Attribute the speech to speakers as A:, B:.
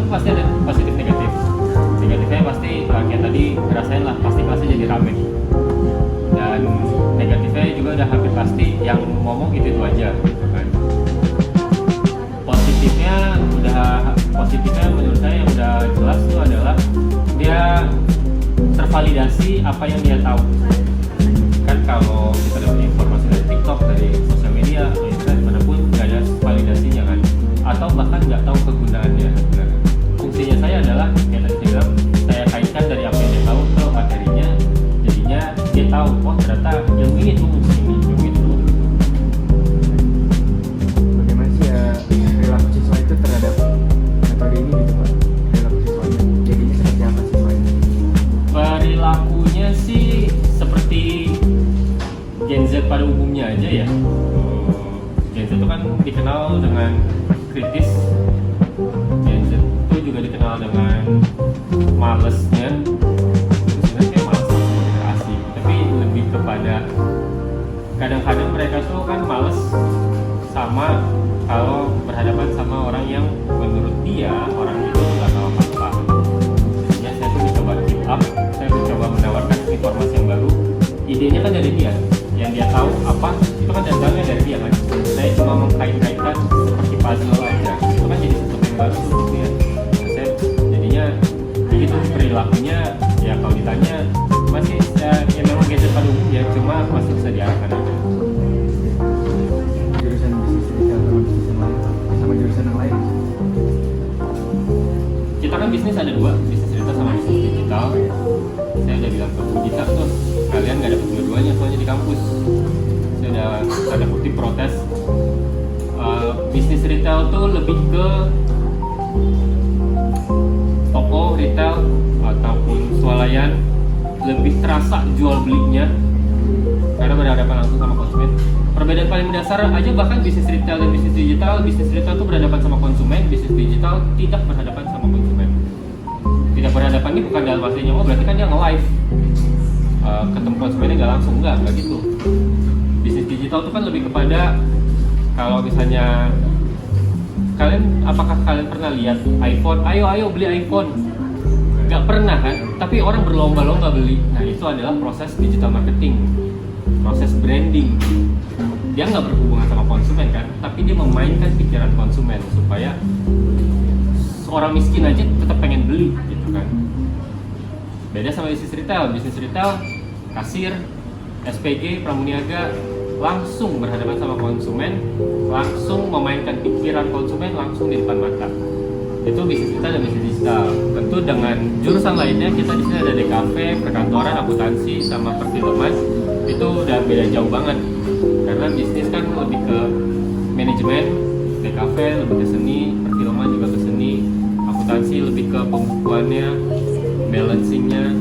A: pasti ada positif negatif. Negatifnya pasti kayak tadi ngerasain lah, pasti kelasnya jadi rame. Dan negatifnya juga udah hampir pasti yang ngomong itu aja gitu kan. Positifnya menurut saya yang udah jelas itu adalah dia tervalidasi apa yang dia tahu. Kan kalau kita dapat informasi dari TikTok, dari sosial media atau internet manapun nggak ada validasinya kan, atau bahkan nggak tahu kegunaannya. Nah, fungsinya saya adalah kayak tadi saya bilang, saya kaitkan dari apa yang dia tahu ke materinya, jadinya dia tahu oh ternyata ilmu ini tuh ini, ilmu itu tuh.
B: Bagaimana sih ya perilaku siswa itu terhadap metode ini gitu Pak? Perilaku siswanya jadinya seperti apa siswanya?
A: Perilakunya sih seperti Gen Z pada umumnya aja ya. Gen Z itu kan dikenal dengan kritis, Gen Z itu juga dikenal dengan malesnya. Sebenarnya kayak males moderasi, tapi lebih kepada kadang-kadang mereka tuh kan males sama kalau berhadapan sama orang yang menurut dia orang itu nggak tahu apa-apa. Jadi saya tuh mencoba keep up, saya mencoba menawarkan informasi yang baru. Idenya kan dari dia, yang dia tahu apa itu kan datangnya dari dia kan. Saya cuma mengkait-kaitkan seperti puzzle aja, itu kan jadi sesuatu yang baru tuh untuk dia. Nah, saya jadinya begitu perilakunya ya kalau ditanya masih ya memang gadget pada umumnya, cuma masih bisa diarahkan aja.
B: Jurusan bisnis retail sama bisnis yang lain sama jurusan yang lain?
A: Kita kan bisnis ada dua, bisnis retail sama bisnis digital. Saya udah bilang ke Bu Gita tuh, kalian nggak dapat dua-duanya soalnya di kampus. Saya udah ada bukti protes. Bisnis retail tuh lebih ke toko retail ataupun swalayan, lebih terasa jual belinya karena berhadapan langsung sama konsumen. Perbedaan paling mendasar aja bahkan bisnis retail dan bisnis retail tuh berhadapan sama konsumen, bisnis digital tidak berhadapan sama konsumen. Tidak berhadapan ini bukan dalam artinya oh berarti kan dia nge-live ketemu konsumennya nggak langsung, nggak gitu. Bisnis digital itu kan lebih kepada kalau misalnya apakah kalian pernah lihat iPhone, ayo beli iPhone, nggak pernah kan, tapi orang berlomba-lomba beli. Nah itu adalah proses digital marketing, proses branding. Dia nggak berhubungan sama konsumen kan, tapi dia memainkan pikiran konsumen supaya orang miskin aja tetap pengen beli gitu kan. Beda sama bisnis retail kasir, SPG, pramuniaga langsung berhadapan sama konsumen, langsung memainkan pikiran konsumen langsung di depan mata. Itu bisnis retail dan bisnis digital. Tentu dengan jurusan lainnya kita di sini ada DKV, perkantoran, akuntansi, sama perfilman. Itu udah beda jauh banget. Karena bisnis kan lebih ke manajemen, DKV lebih ke seni, perfilman juga ke seni, akuntansi lebih ke pembukuannya, balancingnya,